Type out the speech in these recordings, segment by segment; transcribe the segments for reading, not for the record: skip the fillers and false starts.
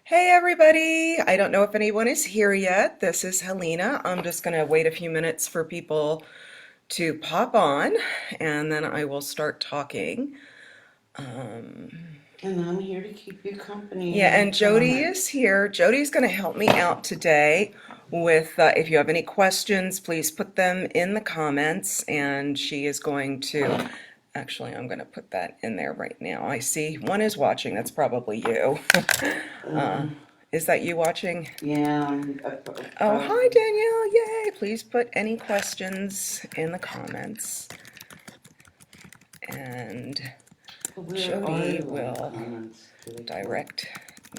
Hey everybody! I don't know if anyone is here yet. This is Helena. I'm just going to wait a few minutes for people to pop on and then I will start talking. And I'm here to keep you company Yeah, in the and Jody comments. is here. Jody's going to help me out today with if you have any questions, please put them in the comments and she is going to actually, I'm going to put that in there right now. I see one is watching. That's probably you. Uh, Is that you watching? yeah, Oh, hi Danielle. Yay. Please put any questions in the comments and where are Jody the little will comments? Do they come up? direct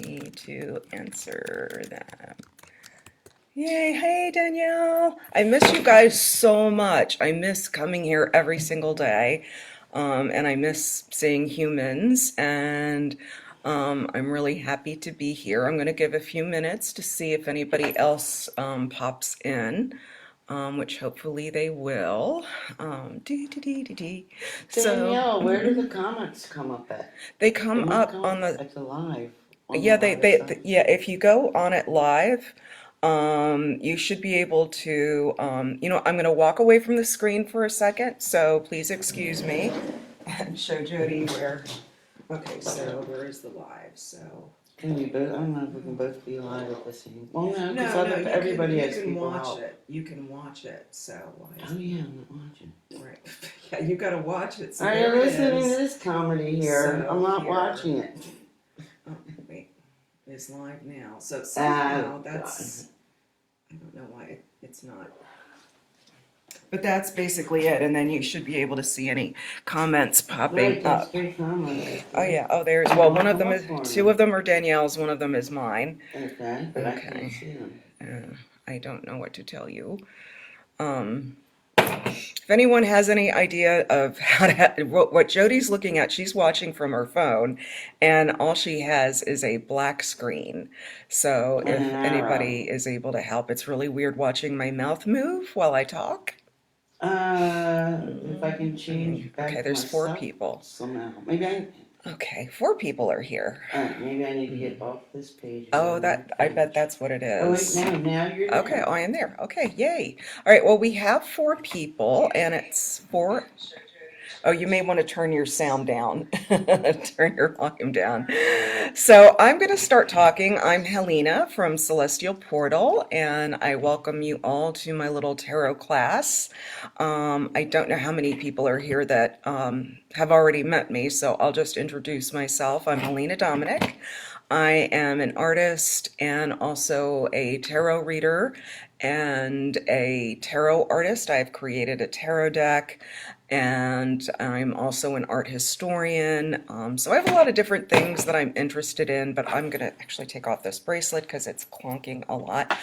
me to answer them. Yay. Hey Danielle. I miss you guys so much. I miss coming here every single day. And I miss seeing humans and I'm really happy to be here. I'm going to give a few minutes to see if anybody else pops in. Which hopefully they will. So Danielle, where do the comments come up at? they They come must up come on up the at the live, on the yeah live side. yeah, if you go on it live, you should be able to I'm going to walk away from the screen for a second, so please excuse me and show Jody where. Okay, so where is the live? So Can we both? I don't know if we can both be live at the same. Well, no, because no, you everybody can has people watch help. it. You can watch it. So why is Oh yeah, I'm not watching. right? Yeah, you got to watch it. So Are you there it listening to is. this comedy here? I'm So not here, watching it. oh wait, it's live now. So Oh somehow God. that's, I don't know why it's not. But that's basically it. And then you should be able to see any comments Right, popping that's up. three comments right Oh there. yeah. Oh, there's, I well, don't one of come them up is, for two me. of them are Danielle's, one of them is mine. Okay, but I can't Okay. see them. I don't know what to tell you. If anyone has any idea of how to, what Jody's looking at, she's watching from her phone, and all she has is a black screen. So And if an arrow. anybody is able to help, it's really weird watching my mouth move while I talk. If I can change Okay, back to there's four myself people. somehow. Maybe Okay, four people are here. maybe I need to get off this page and go Oh, to my that, I bet page. that's what it Oh wait, is. now you're Okay, there. oh, I am there. Okay, yay. All right, well, we have four people, and it's four. Oh, you may want to turn your sound down, turn your volume down. So I'm going to start talking. I'm Helena from Celestial Portal, and I welcome you all to my little tarot class. I don't know how many people are here that have already met me, so I'll just introduce myself. I'm Helena Dominic. I am an artist and also a tarot reader and a tarot artist. I've created a tarot deck and I'm also an art historian. So I have a lot of different things that I'm interested in, but I'm going to actually take off this bracelet because it's clonking a lot.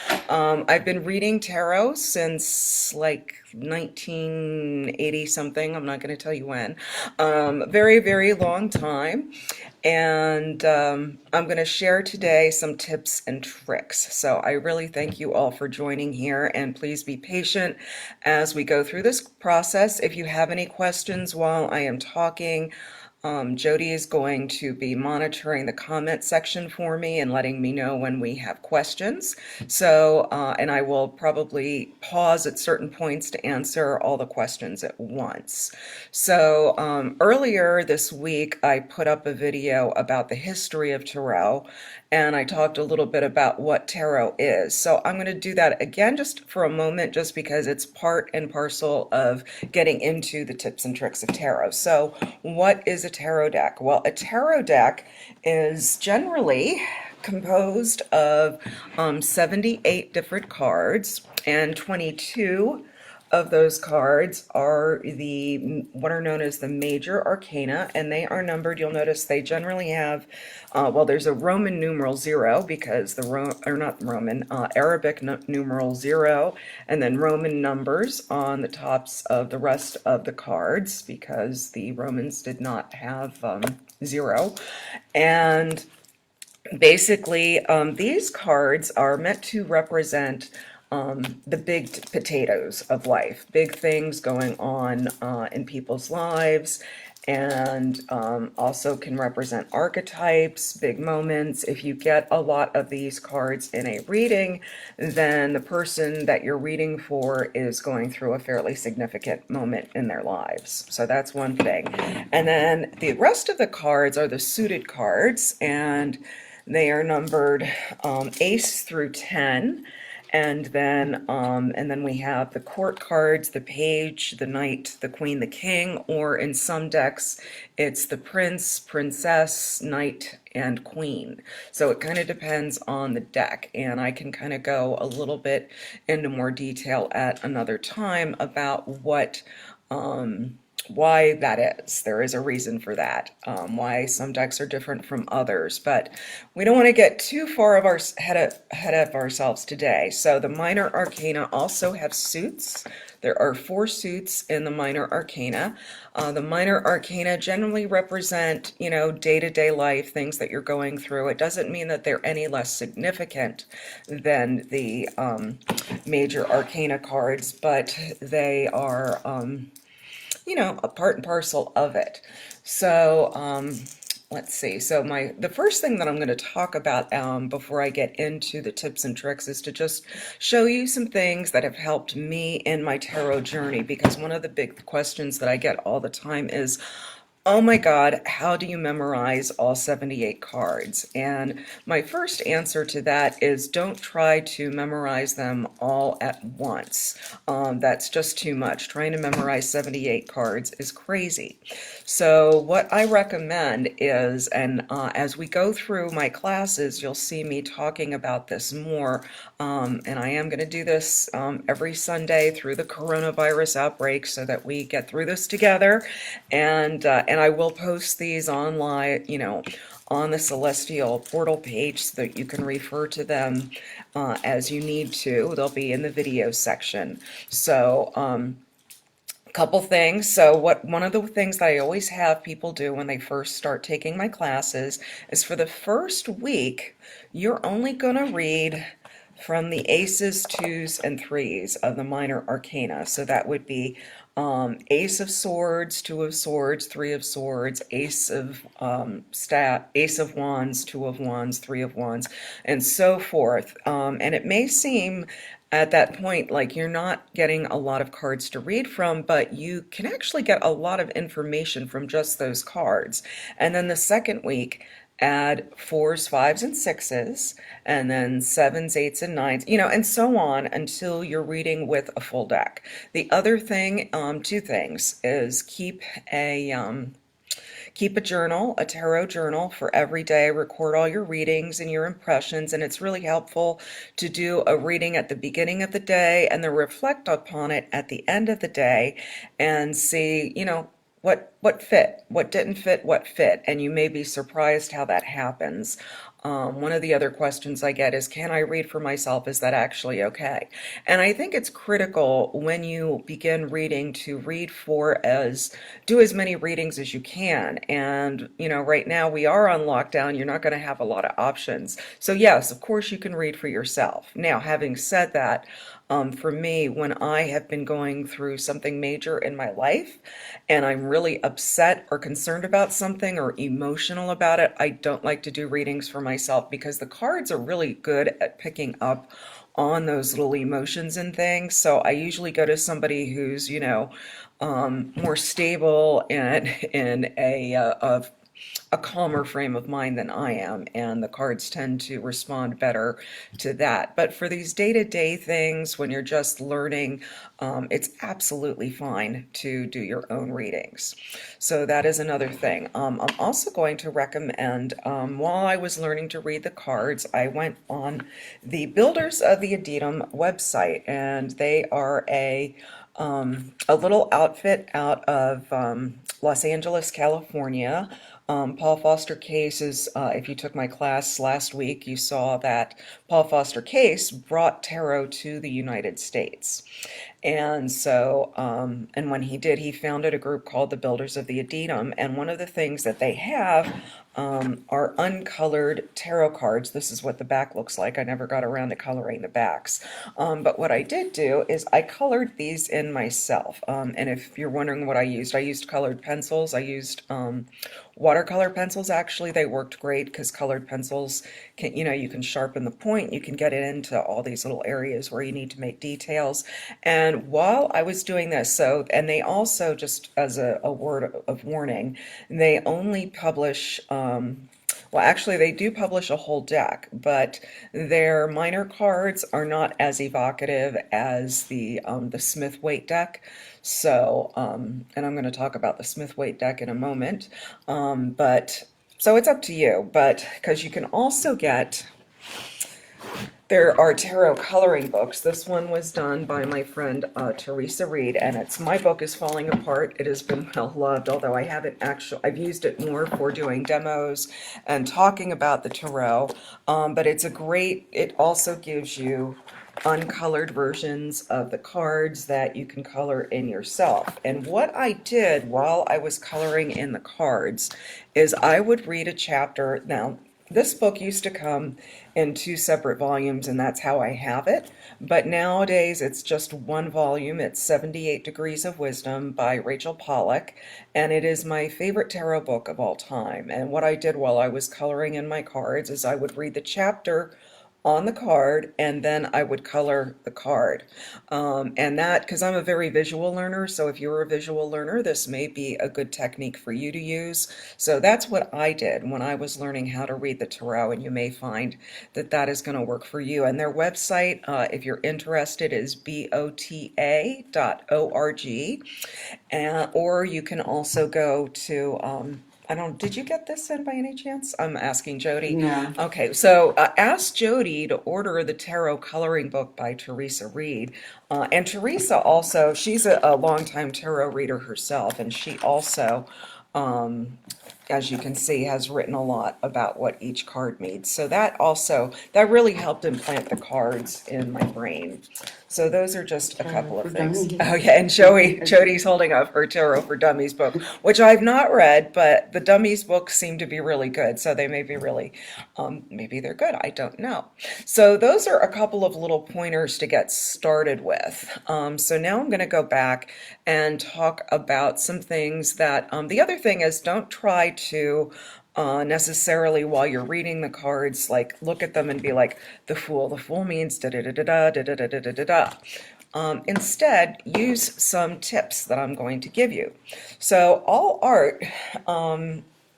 I've been reading tarot since like 1980 something. I'm not going to tell you when. Very, very long time. And I'm going to share today some tips and tricks. So I really thank you all for joining here, and please be patient as we go through this process. If you have any questions while I am talking, Jody is going to be monitoring the comment section for me and letting me know when we have questions. So, and I will probably pause at certain points to answer all the questions at once. So, earlier this week, I put up a video about the history of tarot, and I talked a little bit about what tarot is. So I'm going to do that again just for a moment, just because it's part and parcel of getting into the tips and tricks of tarot. So what is a tarot deck? Well, a tarot deck is generally composed of 78 different cards, and 22 of those cards are the what are known as the major arcana, and they are numbered. You'll notice they generally have, well, there's a Roman numeral 0 because or not Roman, Arabic numeral 0, and then Roman numbers on the tops of the rest of the cards because the Romans did not have 0. And basically, these cards are meant to represent the big potatoes of life, big things going on in people's lives. and also can represent archetypes, big moments. If you get a lot of these cards in a reading, then the person that you're reading for is going through a fairly significant moment in their lives. So that's one thing. And then the rest of the cards are the suited cards, and they are numbered ace through 10. And then we have the court cards, the page, the knight, the queen, the king, or in some decks, it's the prince, princess, knight, and queen. So it kind of depends on the deck, and I can kind of go a little bit into more detail at another time about why that is. There is a reason for that, why some decks are different from others, but we don't want to get too far of our ahead of ourselves today. So the minor arcana also have suits. There are 4 suits in the minor arcana. The minor arcana generally represent, day-to-day life, things that you're going through. It doesn't mean that they're any less significant than the major arcana cards, but they are a part and parcel of it. So let's see. So the first thing that I'm going to talk about before I get into the tips and tricks is to just show you some things that have helped me in my tarot journey, because one of the big questions that I get all the time is, oh my God, how do you memorize all 78 cards? And my first answer to that is don't try to memorize them all at once. That's just too much. Trying to memorize 78 cards is crazy. So what I recommend is, and as we go through my classes, you'll see me talking about this more, and I am going to do this every Sunday through the coronavirus outbreak so that we get through this together, and I will post these online, on the Celestial Portal page so that you can refer to them as you need to. They'll be in the video section. So couple things. So one of the things that I always have people do when they first start taking my classes is, for the first week, you're only going to read from the aces, twos, and threes of the minor arcana. So that would be Ace of Swords, Two of Swords, Three of Swords, Ace of Ace of Wands, Two of Wands, Three of Wands, and so forth. And it may seem at that point like you're not getting a lot of cards to read from, but you can actually get a lot of information from just those cards. And then the second week, add 4s, 5s, and 6s, and then 7s, 8s, and 9s, and so on until you're reading with a full deck. The other thing, 2 things, is keep a journal, a tarot journal, for every day. Record all your readings and your impressions, and it's really helpful to do a reading at the beginning of the day and then reflect upon it at the end of the day and see, what fit, what didn't fit, what fit, and you may be surprised how that happens. One of the other questions I get is, can I read for myself? Is that actually okay? And I think it's critical when you begin reading to do as many readings as you can. And, right now we are on lockdown. You're not going to have a lot of options. So yes, of course you can read for yourself. Now, having said that, for me, when I have been going through something major in my life and I'm really upset or concerned about something or emotional about it, I don't like to do readings for myself, because the cards are really good at picking up on those little emotions and things. So I usually go to somebody who's, more stable and in a calmer frame of mind than I am, and the cards tend to respond better to that. But for these day-to-day things, when you're just learning, it's absolutely fine to do your own readings. So that is another thing. I'm also going to recommend, while I was learning to read the cards, I went on the Builders of the Adytum website, and they are a little outfit out of Los Angeles, California. Paul Foster Case is, if you took my class last week, you saw that Paul Foster Case brought tarot to the United States. And so, and when he did, he founded a group called the Builders of the Adytum. And one of the things that they have are uncolored tarot cards. This is what the back looks like. I never got around to coloring the backs. But what I did do is I colored these in myself. And if you're wondering what I used colored pencils. I used watercolor pencils. Actually, they worked great because colored pencils can, you can sharpen the point. You can get it into all these little areas where you need to make details. And while I was doing this, and they also, just as a word of warning, they only publish, well, actually, they do publish a whole deck, but their minor cards are not as evocative as the Smith-Waite deck. So, and I'm going to talk about the Smith-Waite deck in a moment. But so it's up to you, but because you can also get, there are tarot coloring books. This one was done by my friend Teresa Reed, and my book is falling apart. It has been well loved, although I've used it more for doing demos and talking about the tarot. But it also gives you uncolored versions of the cards that you can color in yourself. And what I did while I was coloring in the cards is I would read a chapter. Now, this book used to come in 2 separate volumes, and that's how I have it. But nowadays, it's just one volume. It's 78 Degrees of Wisdom by Rachel Pollack, and it is my favorite tarot book of all time. And what I did while I was coloring in my cards is I would read the chapter on the card, and then I would color the card. And that, because I'm a very visual learner, so if you're a visual learner, this may be a good technique for you to use. So that's what I did when I was learning how to read the tarot, and you may find that that is going to work for you. And their website, if you're interested, is bota.org. Or you can also go to, did you get this in by any chance? I'm asking Jody. No. Okay, so ask Jody to order the tarot coloring book by Teresa Reed. And Teresa also, she's a longtime tarot reader herself, and she also, as you can see, has written a lot about what each card means. So that really helped implant the cards in my brain. So those are just a couple of for things. Dummies. Oh yeah, and Jody's holding up her Tarot for Dummies book, which I've not read, but the Dummies books seem to be really good. So they may be really, maybe they're good. I don't know. So those are a couple of little pointers to get started with. So now I'm going to go back and talk about some things that, the other thing is, don't try to necessarily, while you're reading the cards, like look at them and be like, the Fool. The Fool means da da da da da da da da da da da. Instead, use some tips that I'm going to give you. So all art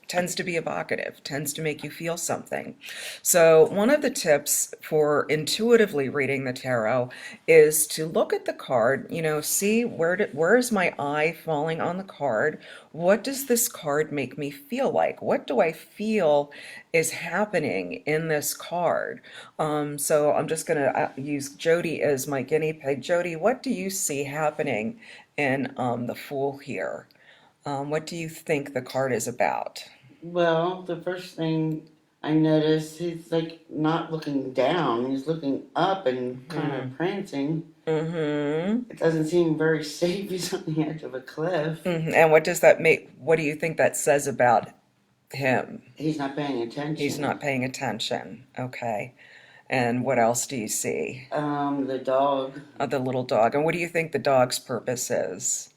tends to be evocative, tends to make you feel something. So one of the tips for intuitively reading the tarot is to look at the card, see where is my eye falling on the card? What does this card make me feel like? What do I feel is happening in this card? So I'm just going to use Jody as my guinea pig. Jody, what do you see happening in the Fool here? What do you think the card is about? Well, the first thing I noticed, he's like not looking down. He's looking up and kind of prancing. Mm-hmm. It doesn't seem very safe. He's on the edge of a cliff. Mm-hmm. And what does that make? What do you think that says about him? He's not paying attention. He's not paying attention. Okay. And what else do you see? The dog. The little dog. And what do you think the dog's purpose is?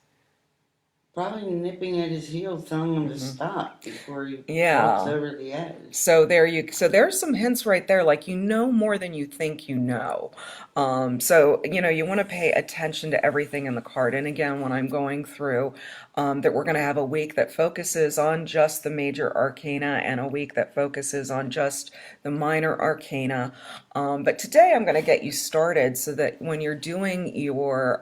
Probably nipping at his heels, telling him to stop before he Yeah. walks over the edge. So there's some hints right there, like more than you think you know. So you want to pay attention to everything in the card. And again, when I'm going through, that we're going to have a week that focuses on just the major arcana and a week that focuses on just the minor arcana. But today I'm going to get you started so that when you're doing your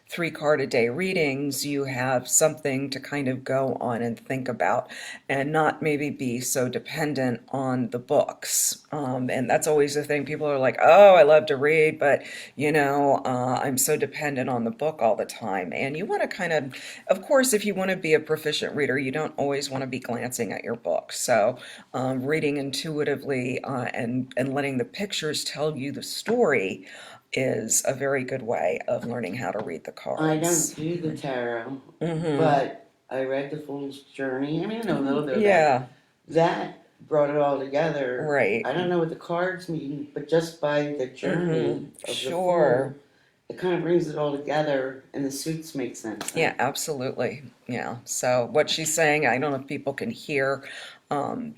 3-card-a-day readings, you have something to kind of go on and think about, and not maybe be so dependent on the books. And that's always the thing. People are like, oh, I love to read, but I'm so dependent on the book all the time. And you want to of course, if you want to be a proficient reader, you don't always want to be glancing at your book. So reading intuitively and letting the pictures tell you the story is a very good way of learning how to read the cards. I don't do the tarot, but I read The Fool's Journey. I mean, I know a little bit about Yeah. that brought it all together. Right. I don't know what the cards mean, but just by the journey of the Sure. fool, it kind of brings it all together, and the suits make sense Yeah, then. absolutely. Yeah. So what she's saying, I don't know if people can hear. Um,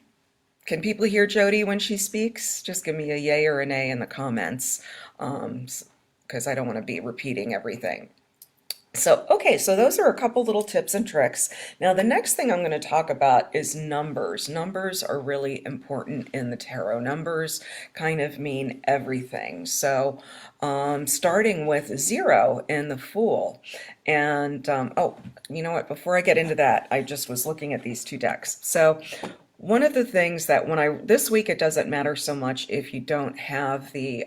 can people hear Jody when she speaks? Just give me a yay or a nay in the comments, because I don't want to be repeating everything. So, okay, so those are a couple little tips and tricks. Now, the next thing I'm going to talk about is numbers. Numbers are really important in the tarot. Numbers kind of mean everything. So, starting with 0 in the Fool. And, oh, you know what? Before I get into that, I just was looking at these two decks. So, one of the things that this week it doesn't matter so much if you don't have the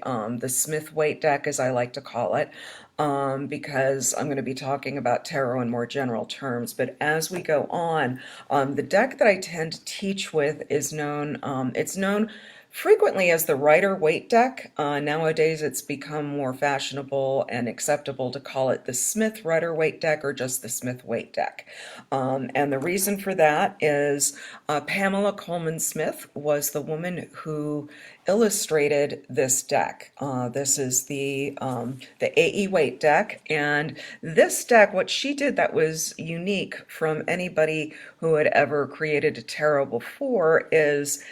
Smith Waite deck, as I like to call it, because I'm going to be talking about tarot in more general terms. But as we go on, the deck that I tend to teach with is known. It's known frequently as the Rider-Waite deck. Nowadays, it's become more fashionable and acceptable to call it the Smith Rider-Waite deck or just the Smith-Waite deck. And the reason for that is Pamela Coleman Smith was the woman who illustrated this deck. This is the A.E. Waite deck, and this deck, what she did that was unique from anybody who had ever created a tarot before is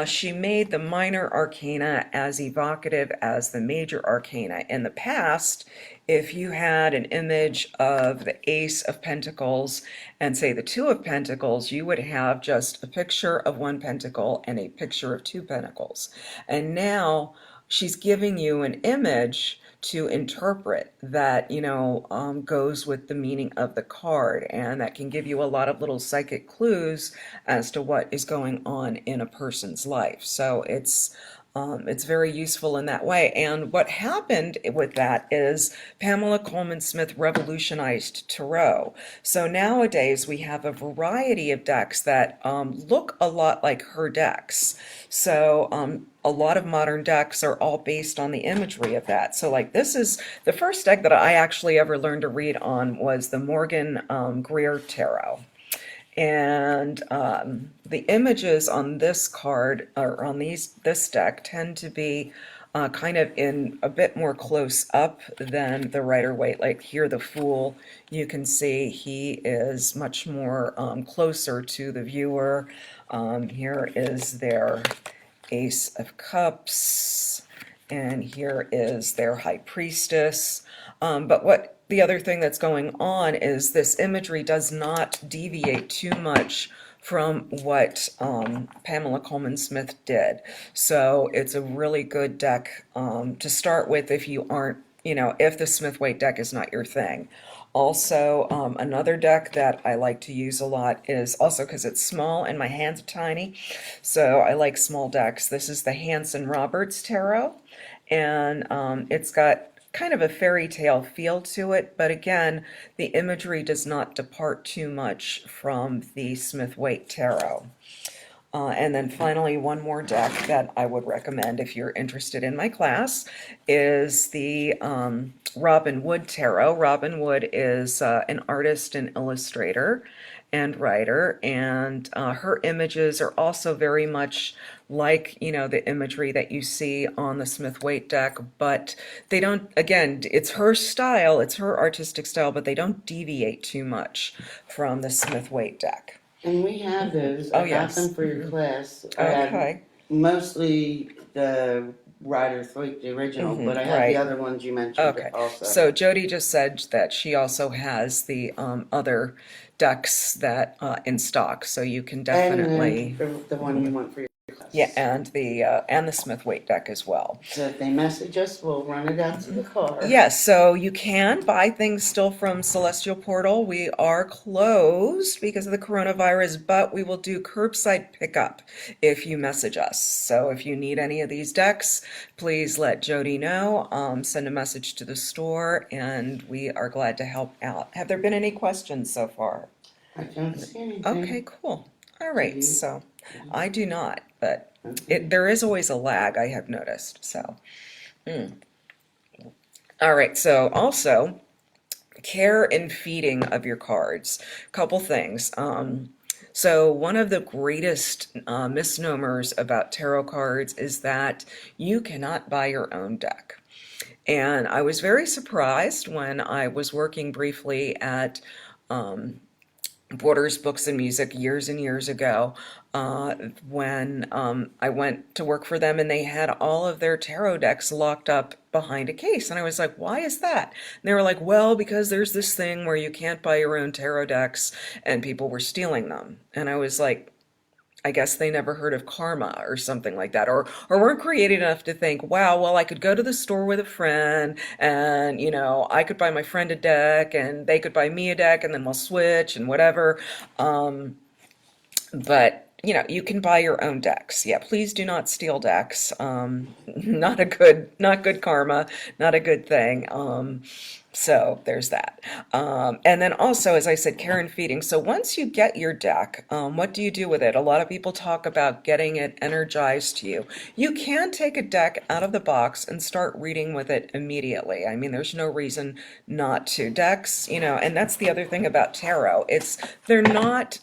she made the minor arcana as evocative as the major arcana. In the past, if you had an image of the Ace of Pentacles and say the Two of Pentacles, you would have just a picture of one pentacle and a picture of two pentacles. And now she's giving you an image to interpret that, goes with the meaning of the card, and that can give you a lot of little psychic clues as to what is going on in a person's life. So it's very useful in that way. And what happened with that is Pamela Coleman Smith revolutionized tarot. So nowadays we have a variety of decks that look a lot like her decks. So a lot of modern decks are all based on the imagery of that. So like this is the first deck that I actually ever learned to read on was the Morgan Greer Tarot. And the images on this card or on this deck tend to be kind of in a bit more close up than the Rider-Waite. Like here, the Fool, you can see he is much more closer to the viewer. Here is their Ace of Cups, and here is their High Priestess. But what the other thing that's going on is this imagery does not deviate too much from what Pamela Coleman Smith did. So it's a really good deck to start with if you aren't, if the Smith Waite deck is not your thing. Also, another deck that I like to use a lot is also because it's small and my hands are tiny, so I like small decks. This is the Hanson Roberts Tarot, and it's got kind of a fairy tale feel to it, but again, the imagery does not depart too much from the Smith Waite Tarot. And then finally, one more deck that I would recommend if you're interested in my class is the Robin Wood Tarot. Robin Wood is an artist and illustrator and writer, and her images are also very much like, the imagery that you see on the Smith Waite deck, but they don't, again, it's her style, it's her artistic style, but they don't deviate too much from the Smith Waite deck. And we have those. Oh, I got yes. them for your class. I had Okay. mostly the Rider Thwaite, the original, but I have right. the other ones you mentioned Okay. also. So Jody just said that she also has the other decks that in stock, so you can and definitely, then the one you want for your class. yeah, and the Smith Waite deck as well. So if they message us, we'll run it out to the car. Yes, so you can buy things still from Celestial Portal. We are closed because of the coronavirus, but we will do curbside pickup if you message us. So if you need any of these decks, please let Jody know. Send a message to the store, and we are glad to help out. Have there been any questions so far? I don't see anything. Okay, cool. All right, Mhm. so I do not, but Okay. there is always a lag, I have noticed. So, all right, so also care and feeding of your cards. Couple things. So one of the greatest misnomers about tarot cards is that you cannot buy your own deck. And I was very surprised when I was working briefly at Borders Books and Music years and years ago, when I went to work for them and they had all of their tarot decks locked up behind a case. And I was like, why is that? And they were like, well, because there's this thing where you can't buy your own tarot decks and people were stealing them. And I was like, I guess they never heard of karma or something like that, or weren't creative enough to think, wow, well, I could go to the store with a friend and, I could buy my friend a deck and they could buy me a deck and then we'll switch and whatever. But you can buy your own decks. Yeah, please do not steal decks. Not good karma, not a good thing. So there's that. And then also, as I said, care and feeding. So once you get your deck, what do you do with it? A lot of people talk about getting it energized to you. You can take a deck out of the box and start reading with it immediately. I mean, there's no reason not to. Decks, and that's the other thing about tarot. They're not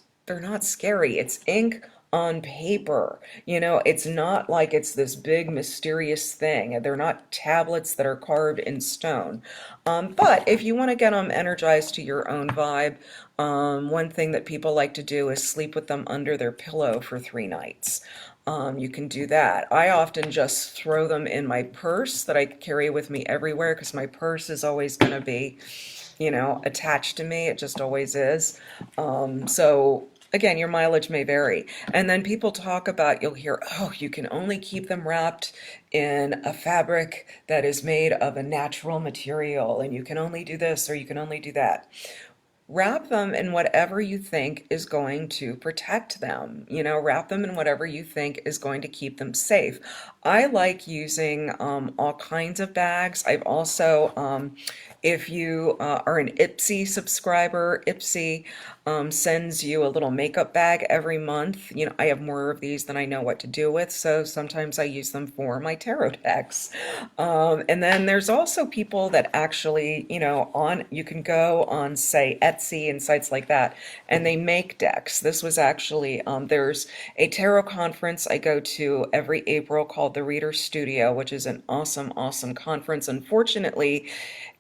scary. It's ink on paper. It's not like it's this big mysterious thing. They're not tablets that are carved in stone. But if you want to get them energized to your own vibe, one thing that people like to do is sleep with them under their pillow for 3 nights. You can do that. I often just throw them in my purse that I carry with me everywhere because my purse is always going to be, attached to me. It just always is. So again, your mileage may vary. And then people talk about, you'll hear, oh, you can only keep them wrapped in a fabric that is made of a natural material, and you can only do this or you can only do that. Wrap them in whatever you think is going to protect them. Wrap them in whatever you think is going to keep them safe. I like using all kinds of bags. I've also, if you are an Ipsy subscriber, Ipsy sends you a little makeup bag every month. I have more of these than I know what to do with, so sometimes I use them for my tarot decks. And then there's also people that actually, you can go on, say, Etsy and sites like that, and they make decks. This was actually, there's a tarot conference I go to every April called the Reader Studio, which is an awesome, awesome conference. Unfortunately,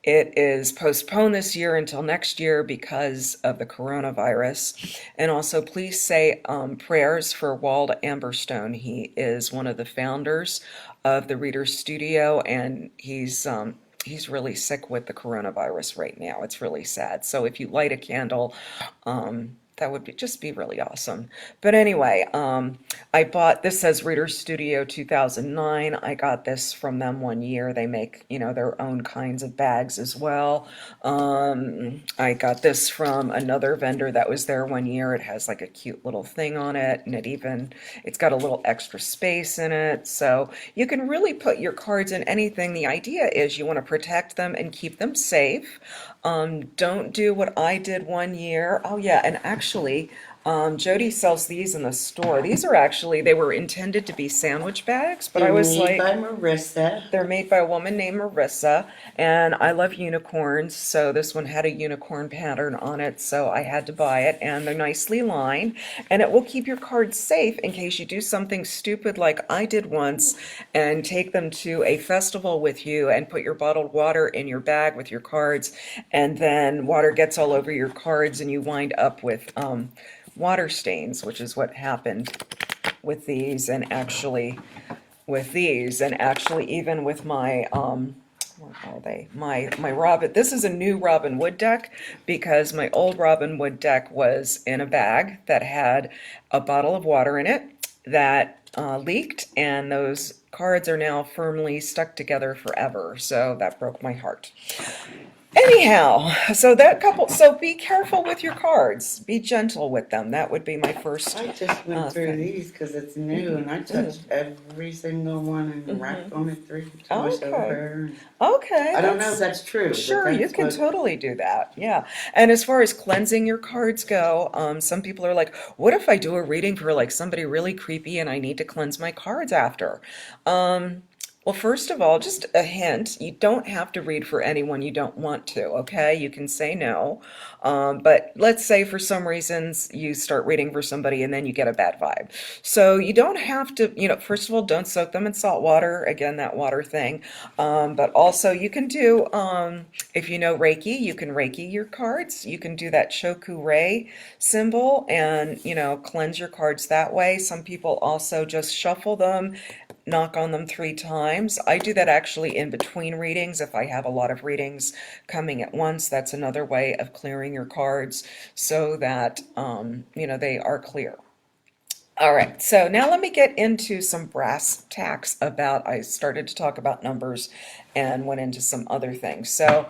it is postponed this year until next year because of the coronavirus. And also, please say prayers for Wald Amberstone. He is one of the founders of the Reader Studio, and he's really sick with the coronavirus right now. It's really sad. So if you light a candle, that would just be really awesome. But anyway, I bought, this says Reader Studio 2009. I got this from them one year. They make, their own kinds of bags as well. I got this from another vendor that was there one year. It has like a cute little thing on it, and it's got a little extra space in it. So you can really put your cards in anything. The idea is you want to protect them and keep them safe. Don't do what I did one year. Oh yeah, and actually, Jody sells these in the store. They were intended to be sandwich bags, but I was like, by Marissa. They're made by a woman named Marissa, and I love unicorns, so this one had a unicorn pattern on it, so I had to buy it, and they're nicely lined, and it will keep your cards safe in case you do something stupid like I did once and take them to a festival with you and put your bottled water in your bag with your cards, and then water gets all over your cards and you wind up with water stains, which is what happened with these, and actually even with my what are they? My Robin. This is a new Robin Wood deck because my old Robin Wood deck was in a bag that had a bottle of water in it that leaked, and those cards are now firmly stuck together forever. So that broke my heart. Anyhow, so be careful with your cards. Be gentle with them. That would be my first. I just went through thing. these because it's new, and I touched every single one and wrapped on it 3 times Okay. over. Okay. I don't know if that's true. but Sure, you that's can what- totally do that. Yeah. And as far as cleansing your cards go, some people are like, what if I do a reading for like somebody really creepy and I need to cleanse my cards after? Well, first of all, just a hint, you don't have to read for anyone you don't want to, okay? You can say no. But let's say for some reasons you start reading for somebody and then you get a bad vibe. So you don't have to, first of all, don't soak them in salt water. Again, that water thing. But also you can do, if you know Reiki, you can Reiki your cards. You can do that Shoku Rei symbol and, cleanse your cards that way. Some people also just shuffle them, knock on them 3 times. I do that actually in between readings. If I have a lot of readings coming at once, that's another way of clearing your cards so that, they are clear. All right, so now let me get into some brass tacks about, I started to talk about numbers and went into some other things. So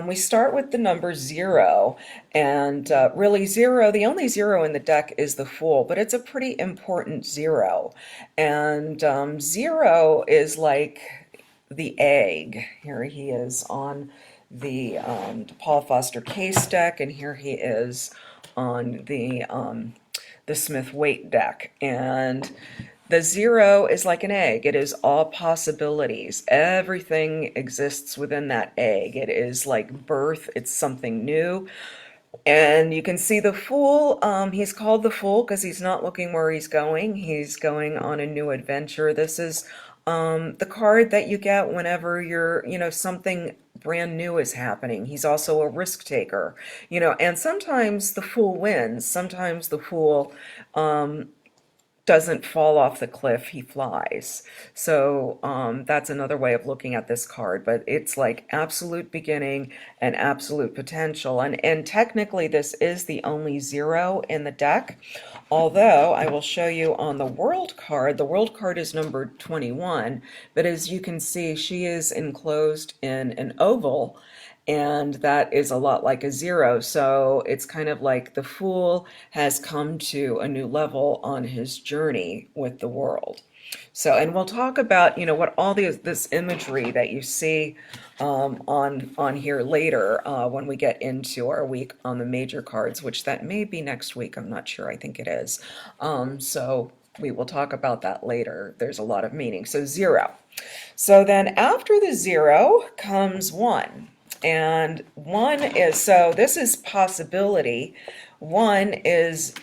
we start with the number 0, and really 0, the only 0 in the deck is the Fool, but it's a pretty important 0. And 0 is like the egg. Here he is on the Paul Foster Case deck, and here he is on the Smith-Waite deck. And the 0 is like an egg. It is all possibilities. Everything exists within that egg. It is like birth. It's something new. And you can see the Fool. He's called the Fool because he's not looking where he's going. He's going on a new adventure. This is the card that you get whenever something brand new is happening. He's also a risk taker, and sometimes the Fool wins. Sometimes the Fool doesn't fall off the cliff, he flies. So that's another way of looking at this card, but it's like absolute beginning and absolute potential. And technically this is the only 0 in the deck, although I will show you on the World card. The World card is numbered 21, but as you can see, she is enclosed in an oval, and that is a lot like a 0. So it's kind of like the Fool has come to a new level on his journey with the world. So, and we'll talk about, what all this imagery that you see on here later when we get into our week on the major cards, which that may be next week. I'm not sure. I think it is. So we will talk about that later. There's a lot of meaning. So 0. So then after the 0 comes 1. And 1 is, so this is possibility. 1 is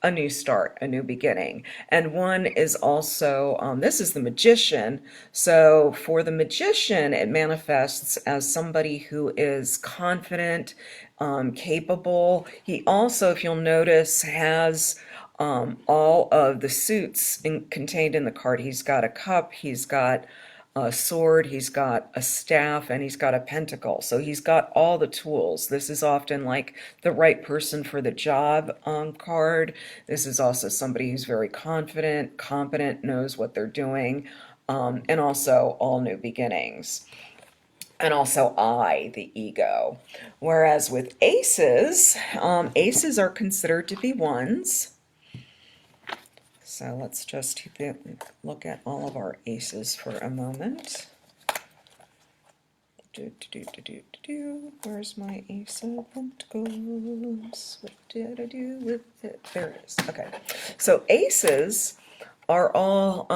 a new start, a new beginning. And 1 is also, this is the Magician. So for the Magician, it manifests as somebody who is confident, capable. He also, if you'll notice, has all of the suits contained in the card. He's got a cup, he's got a sword, he's got a staff, and he's got a pentacle. So he's got all the tools. This is often like the right person for the job card. This is also somebody who's very confident, competent, knows what they're doing, and also all new beginnings. And also I, the ego. Whereas with aces, aces are considered to be 1s. So let's just look at all of our aces for a moment. Where's my ace of pentacles? What did I do with it? There it is. Okay. So aces are all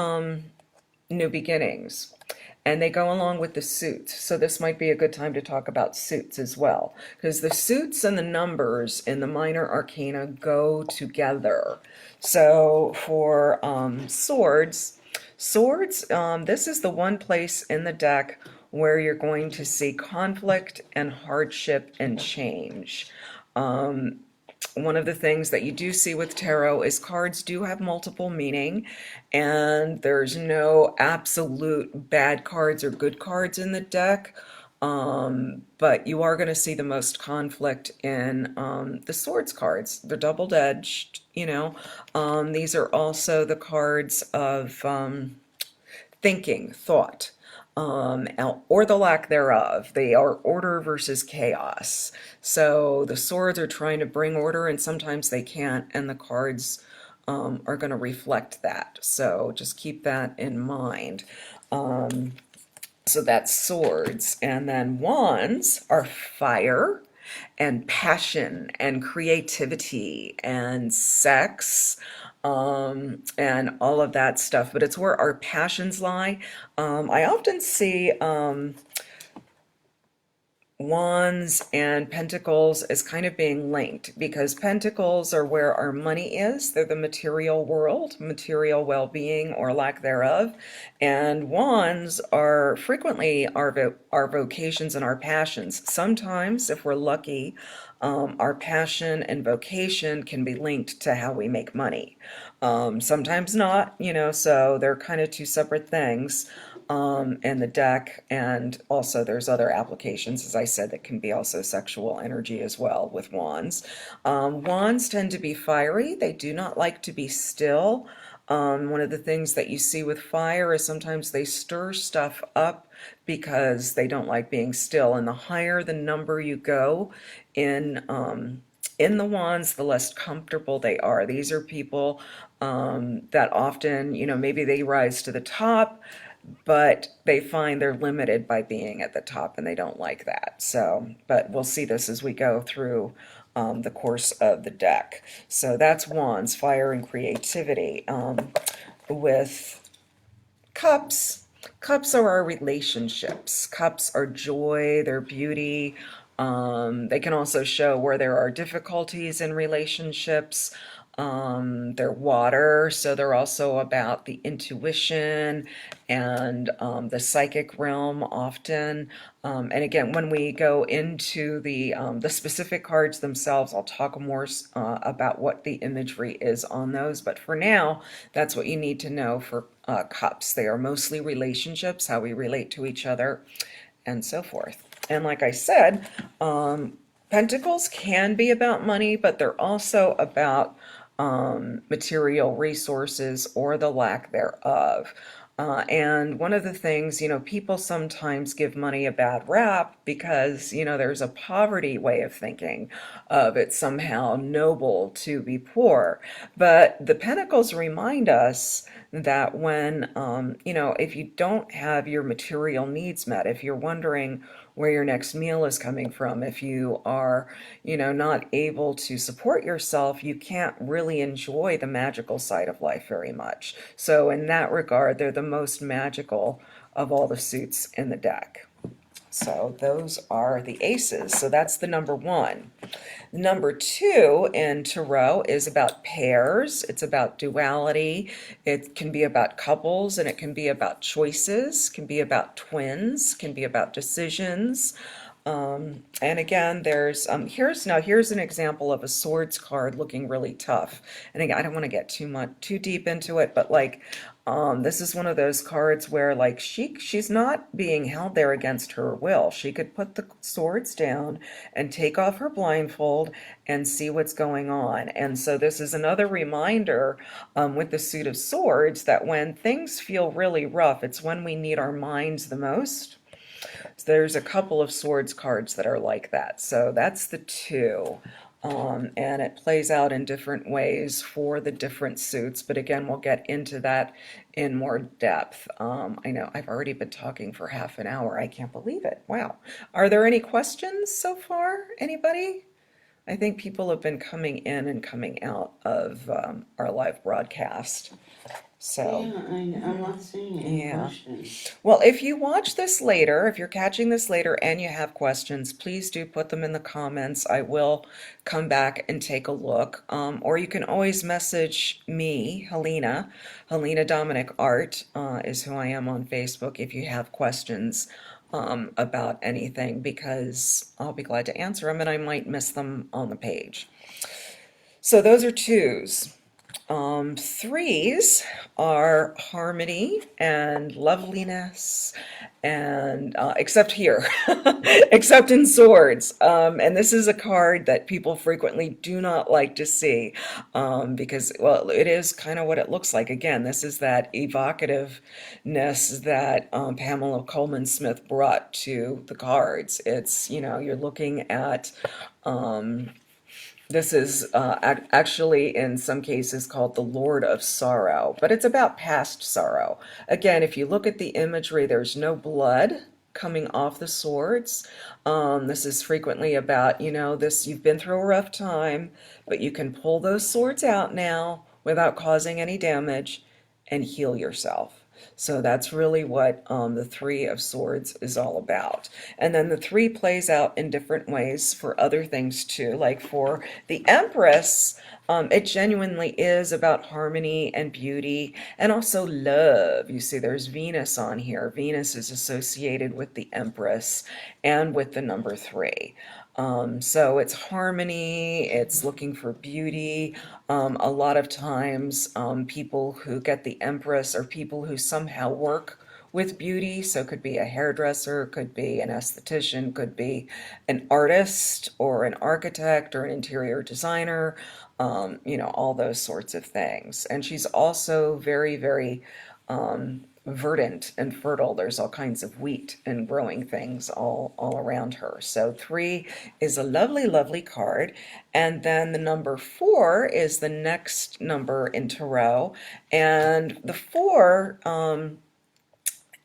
new beginnings, and they go along with the suits. So this might be a good time to talk about suits as well, because the suits and the numbers in the minor arcana go together. So for swords, this is the one place in the deck where you're going to see conflict and hardship and change. One of the things that you do see with tarot is cards do have multiple meaning, and there's no absolute bad cards or good cards in the deck. But you are going to see the most conflict in the swords cards. They're double-edged, These are also the cards of thinking, thought, or the lack thereof. They are order versus chaos. So the swords are trying to bring order, and sometimes they can't, and the cards are going to reflect that. So just keep that in mind. So that's swords. And then wands are fire and passion and creativity and sex, and all of that stuff. But it's where our passions lie. I often see wands and pentacles as kind of being linked because pentacles are where our money is. They're the material world, material well-being or lack thereof. And wands are frequently our vocations and our passions. Sometimes, if we're lucky, our passion and vocation can be linked to how we make money. Sometimes not, so they're kind of two separate things in the deck. And also there's other applications, as I said, that can be also sexual energy as well with wands. Wands tend to be fiery. They do not like to be still. One of the things that you see with fire is sometimes they stir stuff up because they don't like being still. And the higher the number you go in the wands, the less comfortable they are. These are people that often, maybe they rise to the top, but they find they're limited by being at the top and they don't like that. So, but we'll see this as we go through the course of the deck. So that's wands, fire and creativity. With cups, cups are our relationships. Cups are joy, they're beauty. They can also show where there are difficulties in relationships. They're water, so they're also about the intuition and the psychic realm often. And again, when we go into the specific cards themselves, I'll talk more about what the imagery is on those. But for now, that's what you need to know for cups. They are mostly relationships, how we relate to each other, and so forth. And like I said, pentacles can be about money, but they're also about material resources or the lack thereof. And one of the things, people sometimes give money a bad rap because, there's a poverty way of thinking of it somehow noble to be poor. But the Pentacles remind us that when, if you don't have your material needs met, if you're wondering where your next meal is coming from, if you are, not able to support yourself, you can't really enjoy the magical side of life very much. So in that regard, they're the most magical of all the suits in the deck. So those are the aces. So that's the number one. Number two in tarot is about pairs. It's about duality. It can be about couples, and it can be about choices, can be about twins, can be about decisions. And again, there's here's an example of a swords card looking really tough. And again, I don't want to get too deep into it, but like this is one of those cards where like she's not being held there against her will. She could put the swords down and take off her blindfold and see what's going on. And so this is another reminder with the Suit of Swords that when things feel really rough, it's when we need our minds the most. So there's a couple of swords cards that are like that. So that's the two. And it plays out in different ways for the different suits. But again, we'll get into that in more depth. I know I've already been talking for half an hour. I can't believe it. Wow. Are there any questions so far? Anybody? I think people have been coming in and coming out of our live broadcast. So. Yeah, I'm not seeing any Yeah. questions. Well, if you watch this later, if you're catching this later and you have questions, please do put them in the comments. I will come back and take a look. Or you can always message me, Helena. Helena Dominic Art is who I am on Facebook if you have questions about anything, because I'll be glad to answer them and I might miss them on the page. So those are twos. Threes are harmony and loveliness, and except here, except in swords. And this is a card that people frequently do not like to see because, well, it is kind of what it looks like. Again, this is that evocativeness that Pamela Coleman Smith brought to the cards. It's, you're looking at. This is actually in some cases called the Lord of Sorrow, but it's about past sorrow. Again, if you look at the imagery, there's no blood coming off the swords. This is frequently about, you've been through a rough time, but you can pull those swords out now, without causing any damage and heal yourself. So that's really what the Three of Swords is all about. And then the three plays out in different ways for other things too. Like for the Empress, it genuinely is about harmony and beauty and also love. You see, there's Venus on here. Venus is associated with the Empress and with the number three. So it's harmony, it's looking for beauty. A lot of times, people who get the Empress are people who somehow work with beauty. So it could be a hairdresser, could be an esthetician, could be an artist or an architect or an interior designer, all those sorts of things. And she's also very, very verdant and fertile. There's all kinds of wheat and growing things all around her. So three is a lovely, lovely card. And then the number four is the next number in tarot. And the four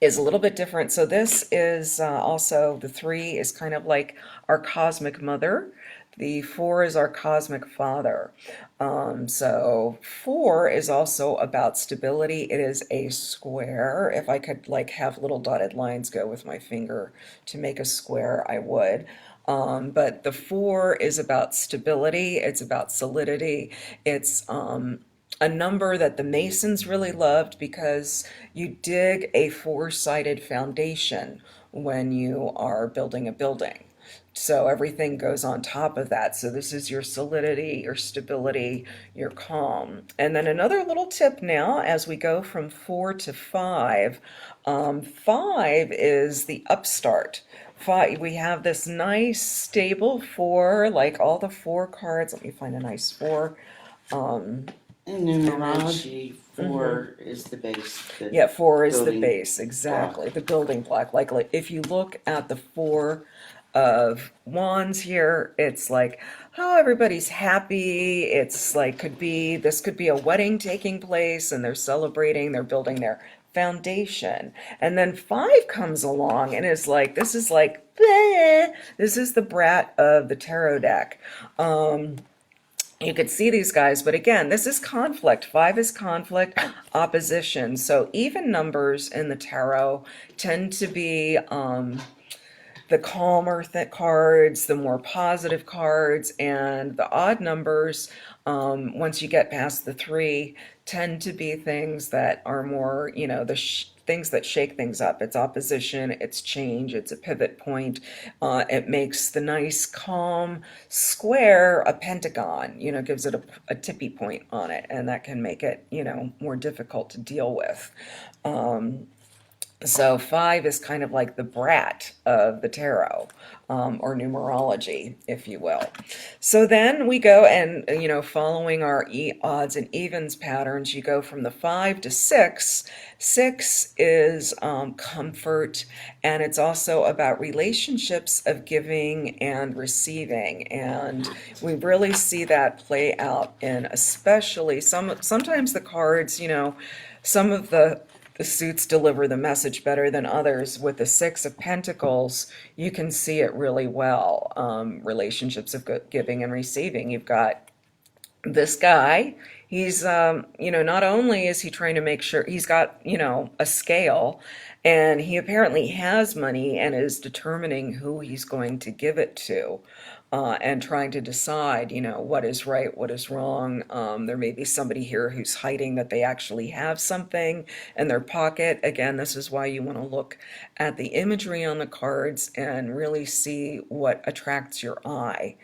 is a little bit different. So this is also, the three is kind of like our cosmic mother. The four is our cosmic father. So four is also about stability. It is a square. If I could like have little dotted lines go with my finger to make a square, I would. But the four is about stability. It's about solidity. It's a number that the Masons really loved because you dig a four-sided foundation when you are building a building. So everything goes on top of that. So this is your solidity, your stability, your calm. And then another little tip now as we go from four to five. Five is the upstart. Five, we have this nice stable four, like all the four cards. Let me find a nice four. In numerology, 4 is the base. Yeah, four is the building base, exactly. block. The building block. Like if you look at the Four of Wands here, it's like, oh, everybody's happy. It's like this could be a wedding taking place and they're celebrating, they're building their foundation. And then five comes along and is like, this is like, bleh. This is the brat of the tarot deck. You could see these guys, but again, this is conflict. Five is conflict, opposition. So even numbers in the tarot tend to be the calmer cards, the more positive cards, and the odd numbers, once you get past the three, tend to be things that are more, things that shake things up. It's opposition, it's change, it's a pivot point. It makes the nice, calm square a pentagon, gives it a tippy point on it, and that can make it, more difficult to deal with. So five is kind of like the brat of the tarot, or numerology, if you will. So then we go and, following our odds and evens patterns, you go from the five to six. Six is comfort, and it's also about relationships of giving and receiving. And we really see that play out in especially sometimes the cards, some of the suits deliver the message better than others. With the Six of Pentacles, you can see it really well. Relationships of giving and receiving. You've got this guy. He's, not only is he trying to make sure he's got, a scale, and he apparently has money and is determining who he's going to give it to. And trying to decide, what is right, what is wrong. There may be somebody here who's hiding that they actually have something in their pocket. Again, this is why you want to look at the imagery on the cards and really see what attracts your eye,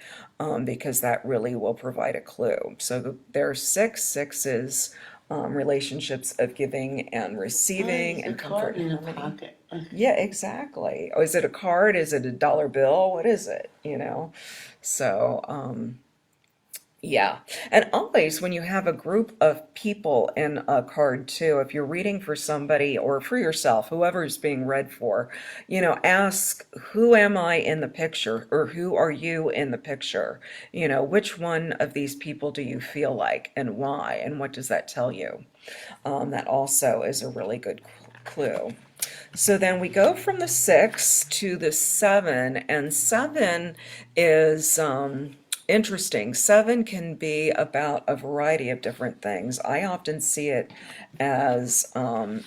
because that really will provide a clue. So there's six. Six is relationships of giving and receiving and comfort and harmony. Pocket. Yeah, exactly. Oh, is it a card? Is it a dollar bill? What is it? So, yeah. And always when you have a group of people in a card too, if you're reading for somebody or for yourself, whoever's being read for, ask, who am I in the picture, or who are you in the picture? Which one of these people do you feel like, and why, and what does that tell you? That also is a really good clue. So then we go from the six to the seven, and seven is Interesting. Seven can be about a variety of different things. I often see it as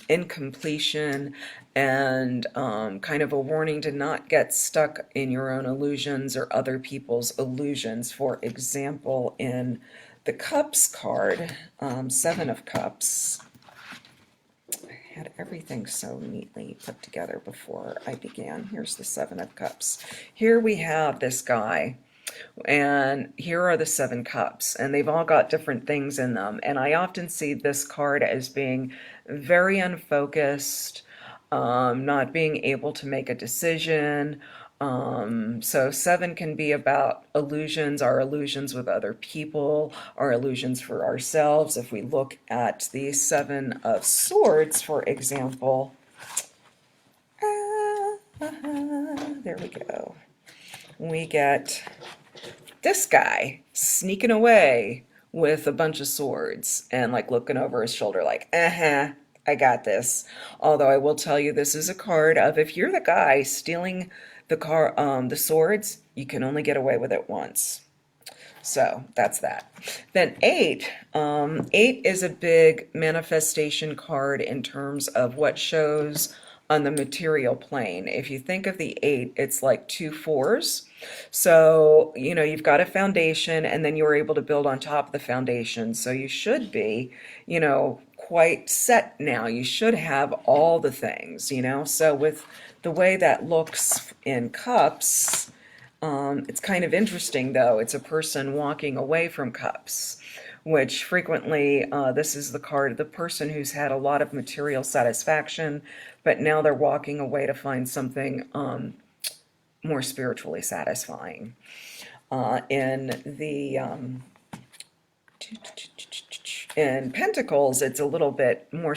incompletion and kind of a warning to not get stuck in your own illusions or other people's illusions. For example, in the Cups card, Seven of Cups, I had everything so neatly put together before I began. Here's the Seven of Cups. Here we have this guy. And here are the seven cups, and they've all got different things in them. And I often see this card as being very unfocused, not being able to make a decision. So seven can be about illusions, our illusions with other people, our illusions for ourselves. If we look at the Seven of Swords, for example, there we go. We get this guy sneaking away with a bunch of swords and like looking over his shoulder like, I got this. Although I will tell you, this is a card of if you're the guy stealing the swords, you can only get away with it once. So that's that. Then eight. Eight is a big manifestation card in terms of what shows on the material plane. If you think of the eight, it's like two fours. So, you've got a foundation and then you're able to build on top of the foundation. So you should be, quite set now. You should have all the things. So with the way that looks in cups, it's kind of interesting, though. It's a person walking away from cups, which frequently, this is the card of the person who's had a lot of material satisfaction, but now they're walking away to find something more spiritually satisfying. In the in Pentacles, it's a little bit more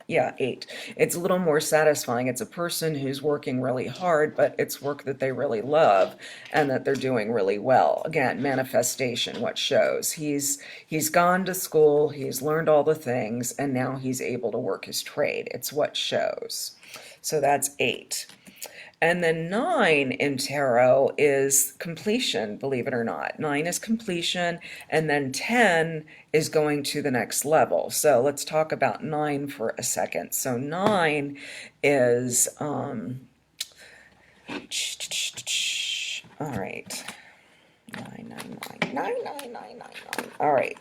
eight. It's a little more satisfying. It's a person who's working really hard, but it's work that they really love and that they're doing really well. Again, manifestation, what shows. He's gone to school, he's learned all the things, and now he's able to work his trade. It's what shows. So that's eight. And then nine in tarot is completion, believe it or not. Nine is completion, and then 10 is going to the next level. So let's talk about nine for a second. So nine is, all right. Nine. All right,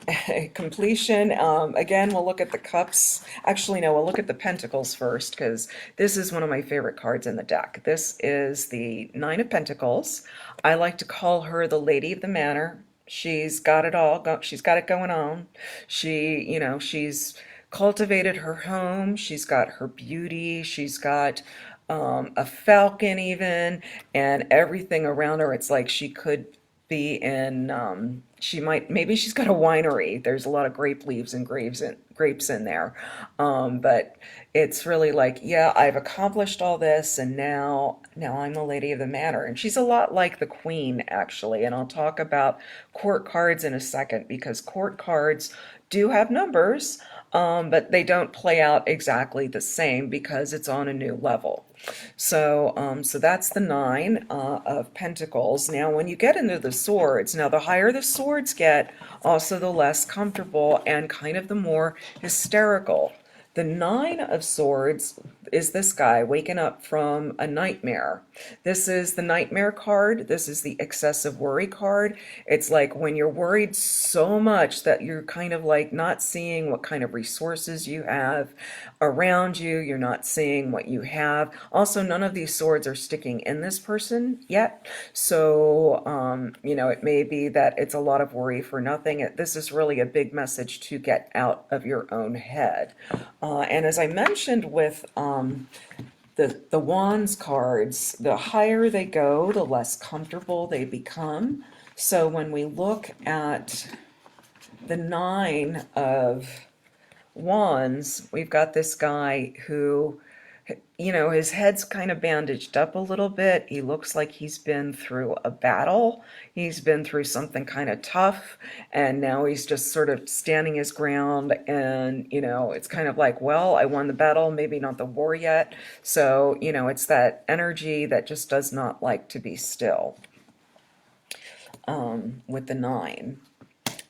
completion. Again, we'll look at the cups. Actually, no, we'll look at the pentacles first because this is one of my favorite cards in the deck. This is the Nine of Pentacles. I like to call her the Lady of the Manor. She's got it all. She's got it going on. She's cultivated her home. She's got her beauty. She's got a falcon even, and everything around her. It's like she could be in maybe she's got a winery. There's a lot of grape leaves and grapes in there, but it's really like, yeah, I've accomplished all this, and now I'm the Lady of the Manor. And she's a lot like the Queen, actually. And I'll talk about court cards in a second, because court cards do have numbers, but they don't play out exactly the same because it's on a new level. So that's the Nine of Pentacles. Now, when you get into the swords, now the higher the swords get, also the less comfortable and kind of the more hysterical. The Nine of Swords is this guy waking up from a nightmare. This is the nightmare card. This is the excessive worry card. It's like when you're worried so much that you're kind of like not seeing what kind of resources you have around you. You're not seeing what you have. Also, none of these swords are sticking in this person yet. So, it may be that it's a lot of worry for nothing. This is really a big message to get out of your own head. And as I mentioned with the Wands cards, the higher they go, the less comfortable they become. So when we look at the Nine of Wands, we've got this guy who, his head's kind of bandaged up a little bit. He looks like he's been through a battle. He's been through something kind of tough, and now he's just sort of standing his ground. And, it's kind of like, well, I won the battle, maybe not the war yet. So, it's that energy that just does not like to be still. with the 9.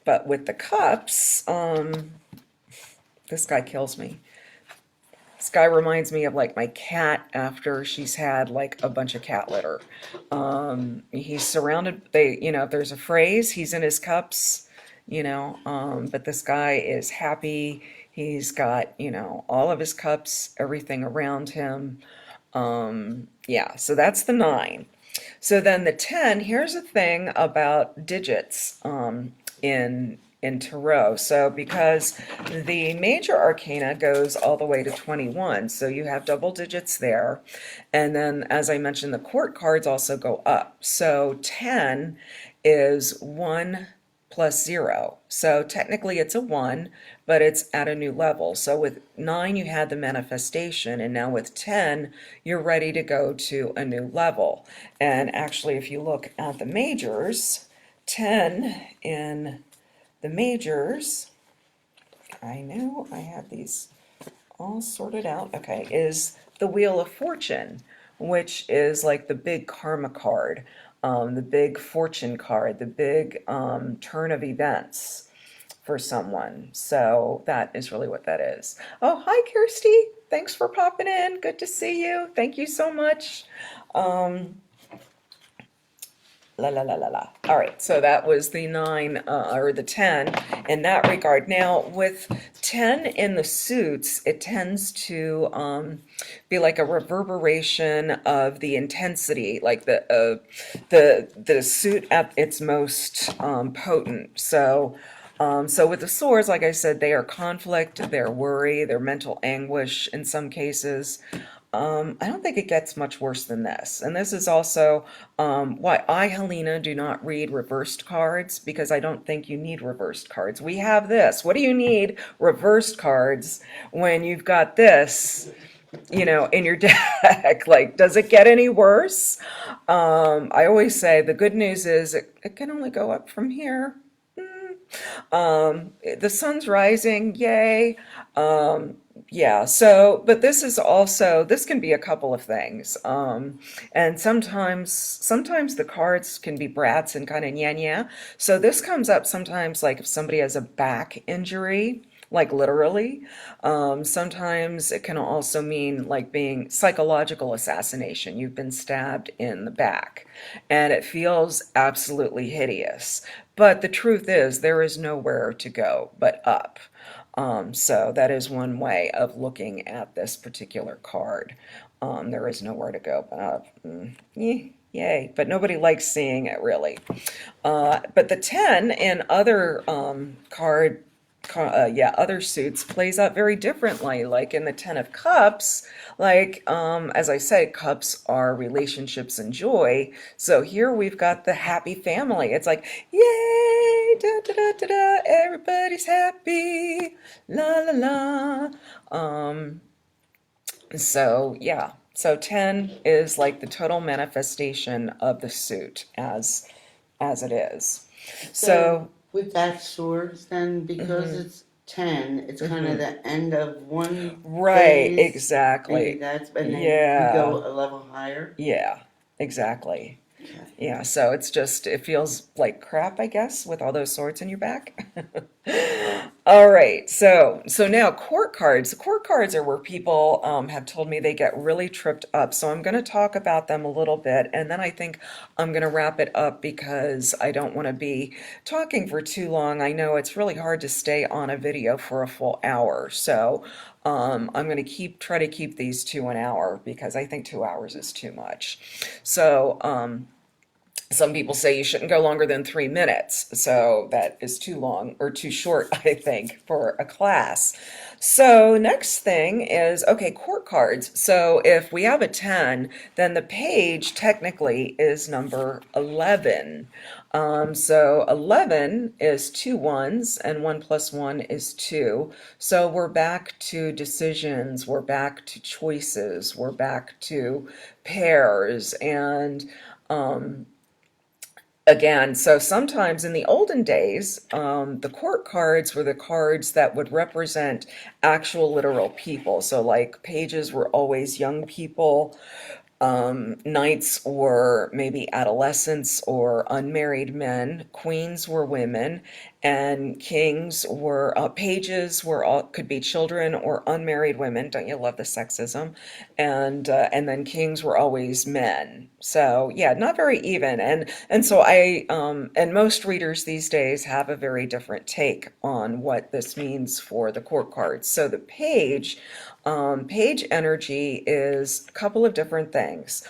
But with the cups, this guy kills me. This guy reminds me of like my cat after she's had like a bunch of cat litter. He's surrounded, if there's a phrase, he's in his cups, but this guy is happy. He's got, all of his cups, everything around him. Yeah, so that's the 9. So then the 10, here's the thing about digits in tarot. So because the major arcana goes all the way to 21, so you have double digits there. And then, as I mentioned, the court cards also go up. So 10 is 1 plus 0. So technically it's a 1, but it's at a new level. So with 9 you had the manifestation, and now with 10 you're ready to go to a new level. And actually, if you look at the majors, 10 in the majors, I know I have these all sorted out, okay, is the Wheel of Fortune, which is like the big karma card, the big fortune card, the big turn of events for someone. So that is really what that is. Oh, hi, Kirsty. Thanks for popping in. Good to see you. Thank you so much. La la la la la. All right, so that was the 9 or the 10 in that regard. Now, with 10 in the suits, it tends to be like a reverberation of the intensity, like the suit at its most potent. So with the swords, like I said, they are conflict, they're worry, they're mental anguish in some cases. I don't think it gets much worse than this. And this is also why I, Helena, do not read reversed cards, because I don't think you need reversed cards. We have this. What do you need reversed cards when you've got this, in your deck? Like, does it get any worse? I always say the good news is it can only go up from here. The sun's rising, yay. Yeah, so, but this is also, this can be a couple of things. And sometimes the cards can be brats and kind of nya. So this comes up sometimes like if somebody has a back injury, like literally. Sometimes it can also mean like being psychological assassination. You've been stabbed in the back and it feels absolutely hideous. But the truth is, there is nowhere to go but up. So that is one way of looking at this particular card. There is nowhere to go but up. Yay, but nobody likes seeing it really. But the 10 in other other suits plays out very differently. Like in the 10 of Cups, like as I said, cups are relationships and joy. So here we've got the happy family. It's like, yay, da da da da da, everybody's happy, la la la. So yeah, so 10 is like the total manifestation of the suit as it is. So with that swords, then because it's 10, it's kind of the end of one right, phase, exactly. and then Yeah. you go a level higher. Yeah, exactly. Okay. Yeah, so it feels like crap, I guess, with all those swords in your back. All right, so now court cards. Court cards are where people have told me they get really tripped up. So I'm going to talk about them a little bit, and then I think I'm going to wrap it up because I don't want to be talking for too long. I know it's really hard to stay on a video for a full hour, so I'm going to try to keep these to an hour because I think 2 hours is too much. So some people say you shouldn't go longer than 3 minutes, so that is too long or too short, I think, for a class. So next thing is, okay, court cards. So if we have a 10, then the page technically is number 11. So 11 is 2 ones, and 1 plus 1 is 2. So we're back to decisions, we're back to choices, we're back to pairs, and again, so sometimes in the olden days, the court cards were the cards that would represent actual literal people. So like pages were always young people. Knights were maybe adolescents or unmarried men, queens were women, and kings were pages were all could be children or unmarried women. Don't you love the sexism? And then kings were always men. So yeah, not very even. And so and most readers these days have a very different take on what this means for the court cards. So the page energy is a couple of different things.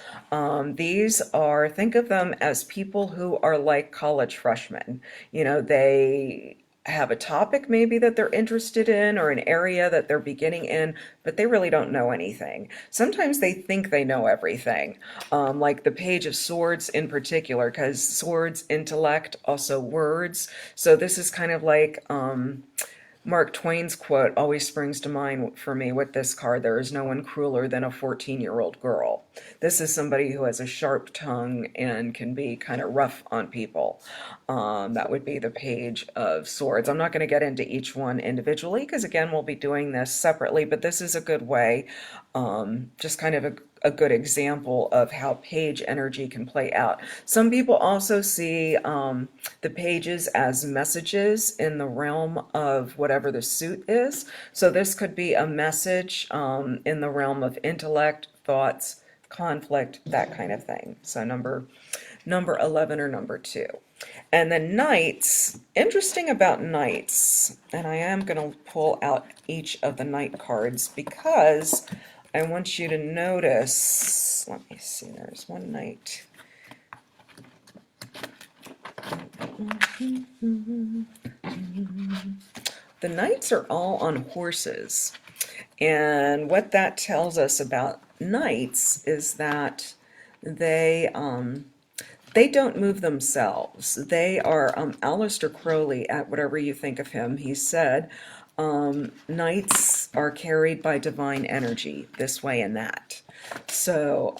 These are, think of them as people who are like college freshmen. You know, they have a topic maybe that they're interested in or an area that they're beginning in, but they really don't know anything. Sometimes they think they know everything, like the Page of Swords in particular, because swords, intellect, also words. So this is kind of like Mark Twain's quote always springs to mind for me with this card. There is no one crueler than a 14-year-old girl. This is somebody who has a sharp tongue and can be kind of rough on people. That would be the Page of Swords. I'm not going to get into each one individually because, again, we'll be doing this separately, but this is a good way, just kind of a good example of how page energy can play out. Some people also see the pages as messages in the realm of whatever the suit is. So this could be a message in the realm of intellect, thoughts, conflict, that kind of thing. So number 11 or number 2. And then knights, interesting about knights, and I am going to pull out each of the knight cards because I want you to notice, let me see, there's one knight. The knights are all on horses. And what that tells us about knights is that they don't move themselves. They are, Aleister Crowley, at whatever you think of him, he said, knights are carried by divine energy, this way and that. So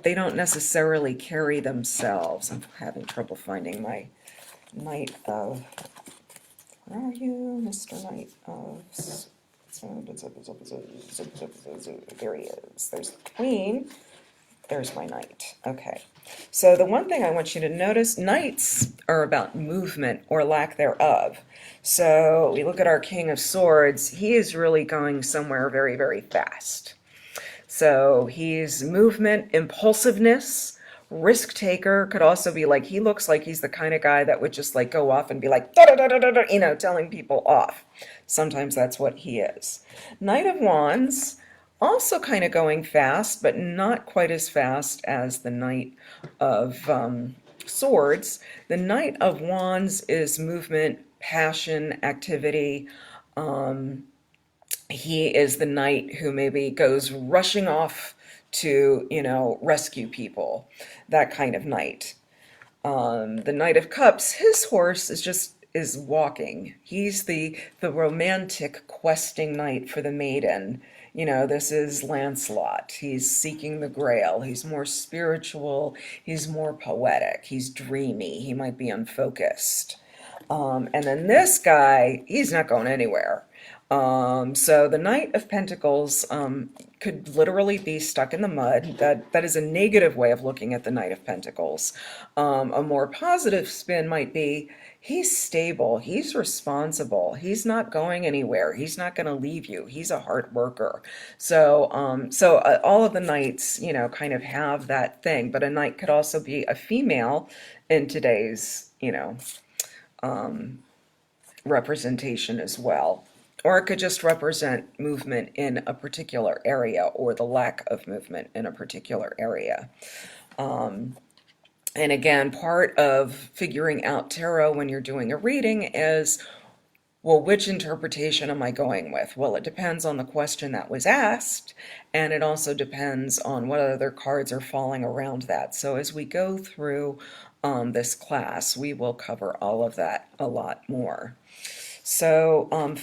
they don't necessarily carry themselves. I'm having trouble finding my Knight of, where are you, Mr. Knight of, there he is. There's the Queen. There's my knight. Okay. So the one thing I want you to notice, knights are about movement or lack thereof. So we look at our King of Swords. He is really going somewhere very, very fast. So he's movement, impulsiveness, risk taker. Could also be like, he looks like he's the kind of guy that would just like go off and be like, da, da, da, da, da, da, you know, telling people off. Sometimes that's what he is. Knight of Wands, also kind of going fast, but not quite as fast as the Knight of Swords. The Knight of Wands is movement, passion, activity. He is the knight who maybe goes rushing off to, you know, rescue people, that kind of knight. The Knight of Cups, his horse is walking. He's the romantic questing knight for the maiden. You know, this is Lancelot. He's seeking the Grail. He's more spiritual. He's more poetic. He's dreamy. He might be unfocused. And then this guy, he's not going anywhere. So the Knight of Pentacles could literally be stuck in the mud. That is a negative way of looking at the Knight of Pentacles. A more positive spin might be he's stable, he's responsible, he's not going anywhere, he's not going to leave you, he's a hard worker. So all of the knights, you know, kind of have that thing. But a knight could also be a female in today's, you know, representation as well. Or it could just represent movement in a particular area or the lack of movement in a particular area. And again, part of figuring out tarot when you're doing a reading is, well, which interpretation am I going with? Well, it depends on the question that was asked, and it also depends on what other cards are falling around that. So as we go through this class, we will cover all of that a lot more. So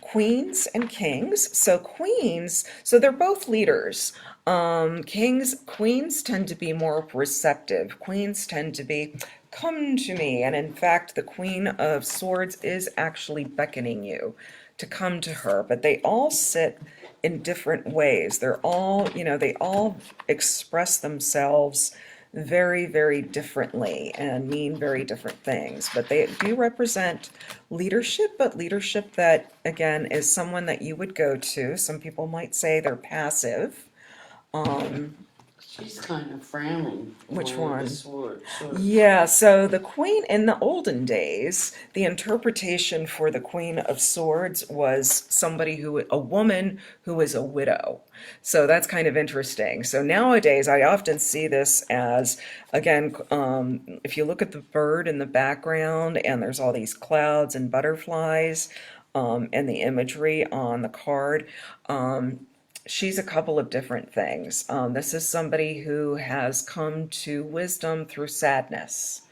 queens and kings. So queens, so they're both leaders. Queens tend to be more receptive. Queens tend to be, come to me. And in fact, the Queen of Swords is actually beckoning you to come to her, but they all sit in different ways. They're all, they all express themselves very, very differently and mean very different things. But they do represent leadership, but leadership that, again, is someone that you would go to. Some people might say they're passive. She's kind of frowning. Which for one? The sword. Yeah, so the queen in the olden days, the interpretation for the Queen of Swords was a woman who was a widow. So that's kind of interesting. So nowadays, I often see this as, again, if you look at the bird in the background and there's all these clouds and butterflies, and the imagery on the card, she's a couple of different things. This is somebody who has come to wisdom through sadness.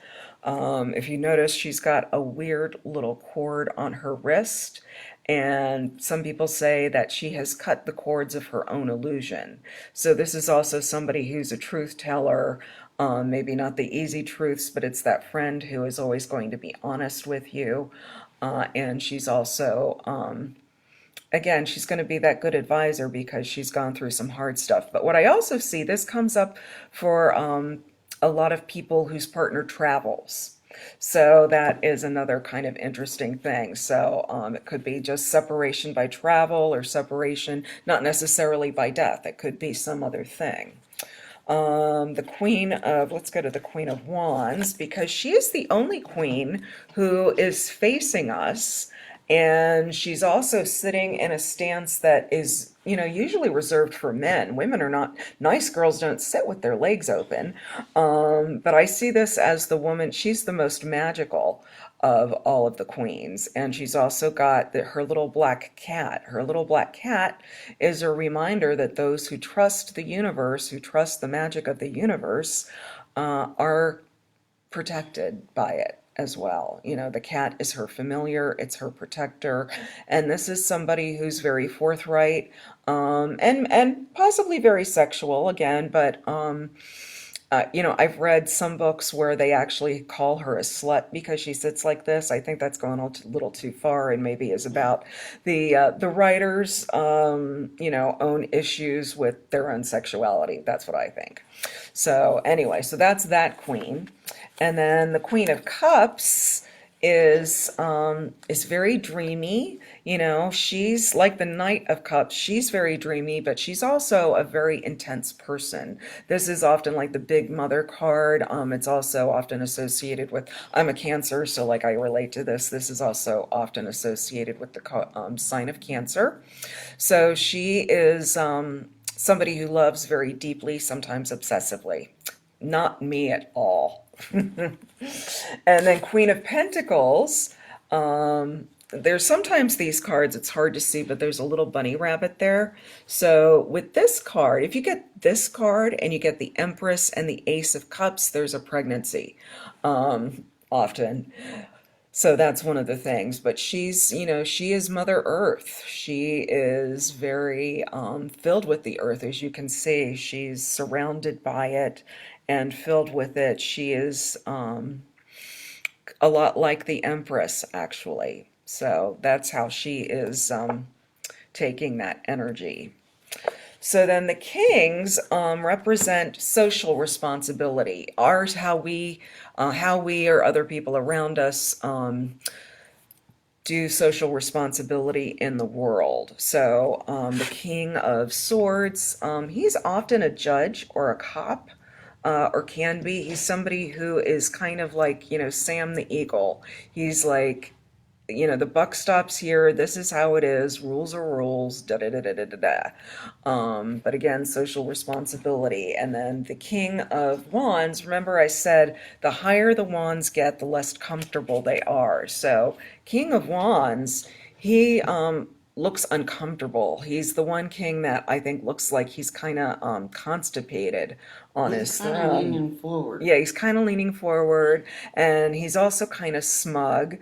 If you notice, she's got a weird little cord on her wrist, and some people say that she has cut the cords of her own illusion. So this is also somebody who's a truth teller. Maybe not the easy truths, but it's that friend who is always going to be honest with you. And she's also again, she's going to be that good advisor because she's gone through some hard stuff. But what I also see, this comes up for a lot of people whose partner travels. So that is another kind of interesting thing. So it could be just separation by travel or separation, not necessarily by death. It could be some other thing. Let's go to the Queen of Wands, because she is the only queen who is facing us, and she's also sitting in a stance that is, usually reserved for men. Women are not, nice girls don't sit with their legs open. But I see this as the woman, she's the most magical of all of the queens. And she's also got her little black cat. Her little black cat is a reminder that those who trust the universe, who trust the magic of the universe, are protected by it as well. The cat is her familiar, it's her protector, and this is somebody who's very forthright, and possibly very sexual again, but I've read some books where they actually call her a slut because she sits like this. I think that's going a little too far, and maybe is about the writers, own issues with their own sexuality. That's what I think. So anyway, so that's that queen, and then the Queen of Cups is very dreamy. She's like the Knight of Cups. She's very dreamy, but she's also a very intense person. This is often like the big mother card. It's also often associated with, I'm a Cancer, so like I relate to this. This is also often associated with the sign of Cancer. So she is somebody who loves very deeply, sometimes obsessively. Not me at all. And then Queen of Pentacles, there's sometimes these cards, it's hard to see, but there's a little bunny rabbit there. So with this card, if you get this card and you get the Empress and the Ace of Cups, there's a pregnancy, often. So that's one of the things. But she is Mother Earth. She is very filled with the earth, as you can see. She's surrounded by it and filled with it. She is a lot like the Empress, actually. So that's how she is taking that energy. So then the kings represent social responsibility. Ours, how we or other people around us do social responsibility in the world. So the King of Swords, he's often a judge or a cop. Or can be. He's somebody who is kind of like, Sam the Eagle. He's like, the buck stops here. This is how it is. Rules are rules. Da da da da da da da. But again, social responsibility. And then the King of Wands. Remember, I said the higher the wands get, the less comfortable they are. So, King of Wands, he looks uncomfortable. He's the one king that I think looks like he's kind of constipated on his kind of throne. leaning forward. Yeah, he's kind of leaning forward, and he's also kind of smug.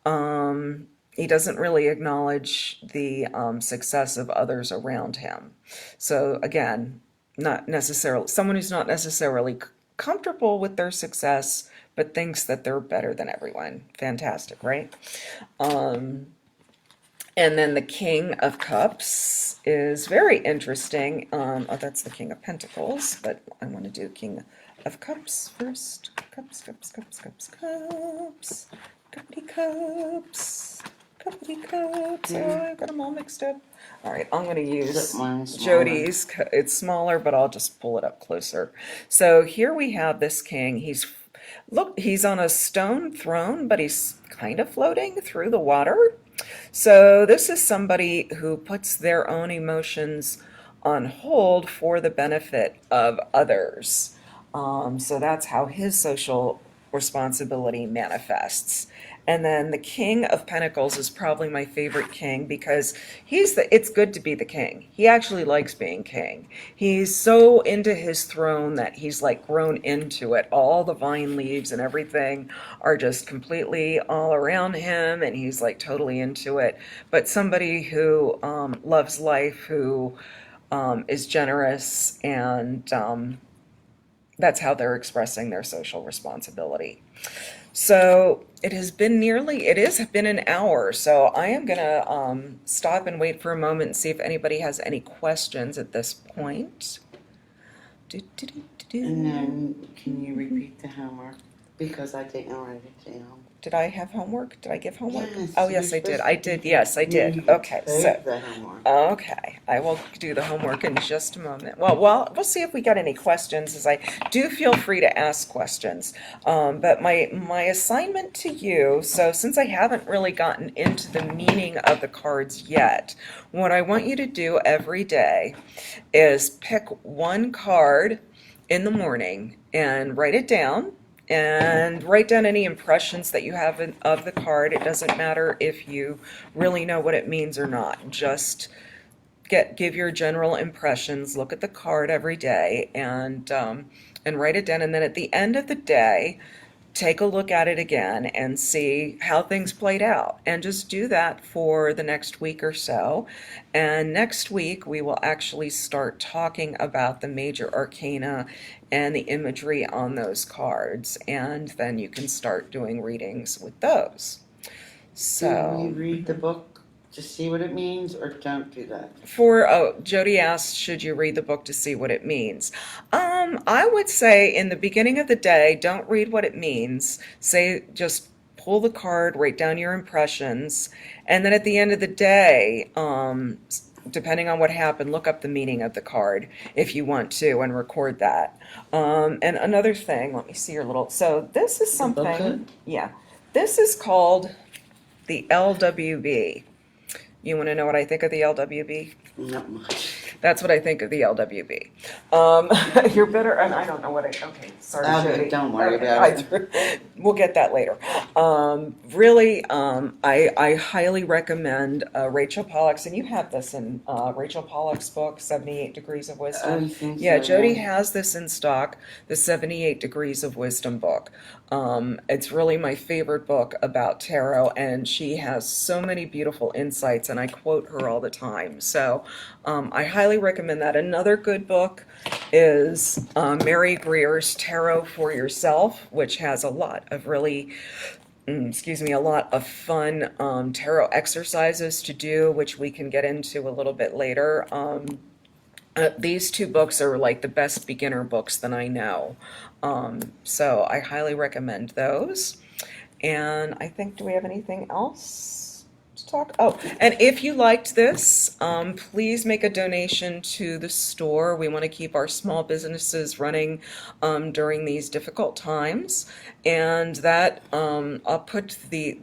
He doesn't really acknowledge the success of others around him. So again, not necessarily someone who's not necessarily comfortable with their success, but thinks that they're better than everyone. Fantastic, right? And then the King of Cups is very interesting. Oh, that's the King of Pentacles, but I want to do King of Cups first. Cups, cups, cups, cups, cups. Cuppity cups. Cuppity cups. Oh, I got them all mixed up. All right, I'm going to use Except mine's smaller. Jody's. It's smaller, but I'll just pull it up closer. So here we have this king. He's on a stone throne, but he's kind of floating through the water. So this is somebody who puts their own emotions on hold for the benefit of others. So that's how his social responsibility manifests. And then the King of Pentacles is probably my favorite king because it's good to be the king. He actually likes being king. He's so into his throne that he's like grown into it. All the vine leaves and everything are just completely all around him, and he's like totally into it. But somebody who loves life, who is generous, and that's how they're expressing their social responsibility. So it has been an hour. So I am gonna stop and wait for a moment and see if anybody has any questions at this point. And then, can you repeat the homework? Because I didn't write it down. Did I have homework? Did I give homework? Yes, Oh, you're yes, I did. supposed I to did. do Yes, I that. did. You Okay, take so the homework. okay, I will do the homework in just a moment. Well, we'll see if we got any questions. As I do, feel free to ask questions. But my assignment to you. So since I haven't really gotten into the meaning of the cards yet, what I want you to do every day is pick one card in the morning and write it down. And write down any impressions that you have of the card. It doesn't matter if you really know what it means or not. Just give your general impressions. Look at the card every day and write it down. And then at the end of the day, take a look at it again and see how things played out. And just do that for the next week or so. And next week, we will actually start talking about the major arcana and the imagery on those cards. And then you can start doing readings with those. Do we So, read the book to see what it means, or don't do that? Jody asked, should you read the book to see what it means? I would say in the beginning of the day, don't read what it means. Just pull the card, write down your impressions, and then at the end of the day, depending on what happened, look up the meaning of the card if you want to and record that. And another thing, let me see your little, so this is The something, booklet? yeah, this is called the LWB. You want to know what I think of the LWB? Not much. That's what I think of the LWB. You're better, and I don't know what okay, sorry, Okay, Jody. don't worry Okay, about we'll get that later. Really, I highly recommend Rachel Pollack's, and you have this in Rachel Pollack's book, 78 Degrees of Wisdom. I think Yeah, so, Jody yeah. has this in stock, the 78 Degrees of Wisdom book. It's really my favorite book about tarot, and she has so many beautiful insights, and I quote her all the time. So I highly recommend that. Another good book is Mary Greer's Tarot for Yourself, which has a lot of really a lot of fun tarot exercises to do, which we can get into a little bit later. These two books are like the best beginner books that I know. So I highly recommend those. And I think, do we have anything else to talk? Oh, and if you liked this, please make a donation to the store. We want to keep our small businesses running during these difficult times. And that I'll put the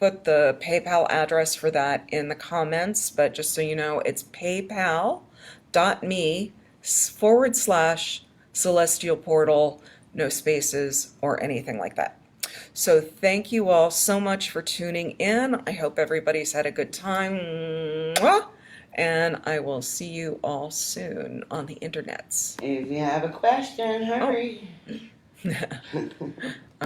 PayPal address for that in the comments, but just so you know, it's paypal.me/celestial portal, no spaces or anything like that. So thank you all so much for tuning in. I hope everybody's had a good time. Mwah! And I will see you all soon on the internets. If you have a question, hurry.